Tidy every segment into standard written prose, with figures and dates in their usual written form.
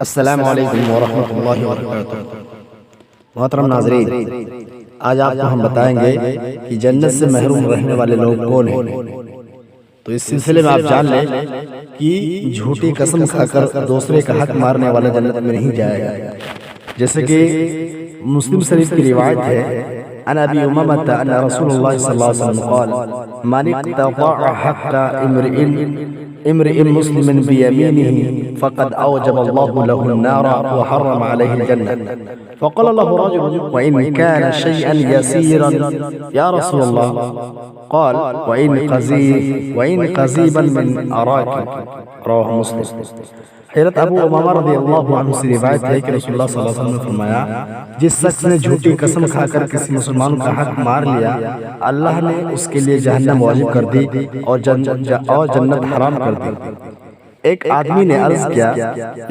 السلام علیکم ورحمۃ اللہ وبرکاتہ۔ محترم ناظرین، آج آپ کو ہم بتائیں گے کہ جنت سے محروم رہنے والے لوگ کون ہیں۔ تو اس سلسلے میں آپ جان لیں کہ جھوٹی قسم کھا کر دوسرے کا حق مارنے والا جنت میں نہیں جائے گا۔ جیسے کہ مسلم شریف کی روایت ہے، عن ابی امامۃ ان رسول اللہ صلی اللہ علیہ وسلم قال من اقتطع حق امرئ مسلم بيمينه فقد اوجب الله له النار وحرم عليه الجنة. فقال له رجل وإن كان شيئا يسيرا يا رسول الله، قال وإن قزيبا من أراك، رواه مسلم۔ حضرت ابو امامہ رضی اللہ عنہ سے روایت ہے کہ رسول اللہ صلی اللہ علیہ وسلم نے فرمایا، جس شخص نے جھوٹی قسم کھا کر کسی مسلمان کا حق مار لیا، اللہ نے اس کے لیے جہنم واجب کر دی اور جنت حرام کر دی۔ ایک آدمی نے عرض کیا،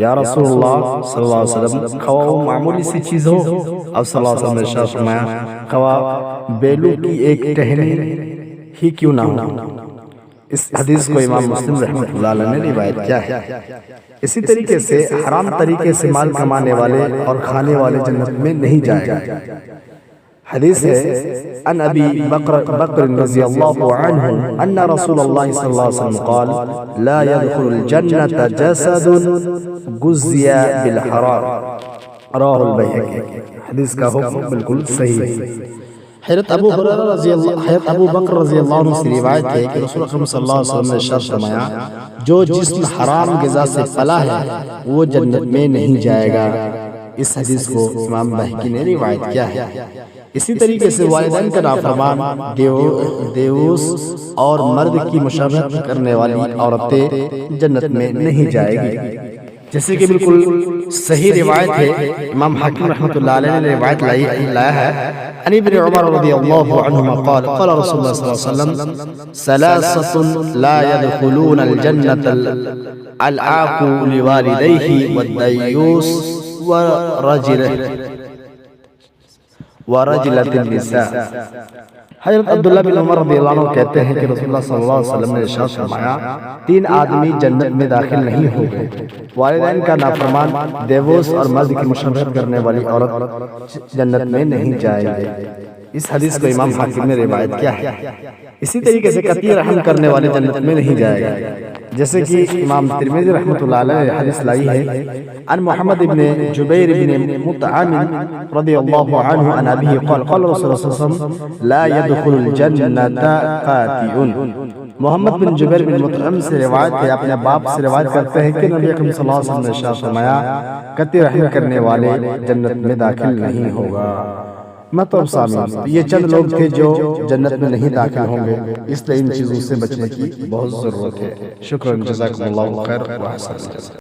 یا رسول اللہ صلی اللہ علیہ وسلم، خواہ وہ معمولی سی چیز ہو؟ اب صلی اللہ علیہ وسلم نے ارشاد فرمایا، خواہ بیلو کی ایک ٹہنی ہی کیوں نہ ہو۔ اس حدیث کو امام مسلم رحمۃ اللہ علیہ نے روایت کیا ہے۔ اسی طریقے سے حرام طریقے سے مال کمانے والے اور کھانے والے جنت میں نہیں جائے گا۔ حدیث ہے، ان ابی بکر رضی اللہ عنہ ان رسول اللہ صلی اللہ علیہ وسلم قال لا يدخل الجنة جسد غذي بالحرام، رواه البیہقی۔ حدیث کا حکم بالکل صحیح ہے۔ حضرت ابو بکر رضی اللہ عنہ سے روایت ہے کہ رسول اکرم صلی اللہ علیہ وسلم نے ارشاد فرمایا، جو جسم حرام غذا سے پلا ہے وہ جنت میں نہیں جائے گا۔ اس حدیث کو امام بہقی نے روایت کیا ہے۔ اسی طریقے سے والدین کا نافرمان، دیوس اور مرد کی مشابہت کرنے والی عورتیں جنت میں نہیں جائے گی۔ جیسے کہ بالکل صحیح روایت ہے، امام حاکم رحمۃ اللہ علیہ نے روایت لایا ہے، عن ابن عمر رضی اللہ عنہما قال قال رسول اللہ صلی اللہ علیہ وسلم ثلاثة لا يدخلون الجنة العاق لوالديه والديوس ورجلة النساء۔ حضرت عبداللہ بن عمر رضی اللہ عنہ کہتے ہیں کہ رسول اللہ صلی اللہ علیہ وسلم نے ارشاد فرمایا، تین آدمی جنت میں داخل نہیں ہوں گے، والدین کا نافرمان، دیوس اور مرد کی مشابہت کرنے والی عورت جنت میں نہیں جائے گی۔ اس حدیث کو امام حاکم نے روایت کیا ہے۔ اسی طریقے سے قطعی رحم کرنے والے جنت میں نہیں جائے گا، جیسے کہ امام ترمذی رحمۃ اللہ علیہ نے حدیث لائی ہے، عن محمد بن جبیر بن مطعم رضی اللہ عنہ عن ابیہ قال قال رسول اللہ صلی اللہ علیہ وسلم لا يدخل الجنة قاتئ۔ محمد بن جبیر بن مطعم سے روایت ہے، اپنے باپ سے روایت کرتے ہیں کہ نبی اکرم صلی اللہ علیہ وسلم نے ارشاد فرمایا، قطعی رحم کرنے والے جنت میں داخل نہیں ہوگا۔ مطلب سامعین، یہ چند لوگ تھے جو جنت میں نہیں داخل ہوں گے، اس لیے ان چیزوں سے بچنے کی بہت ضرورت ہے۔ شکرا، جزاکم اللہ خیر۔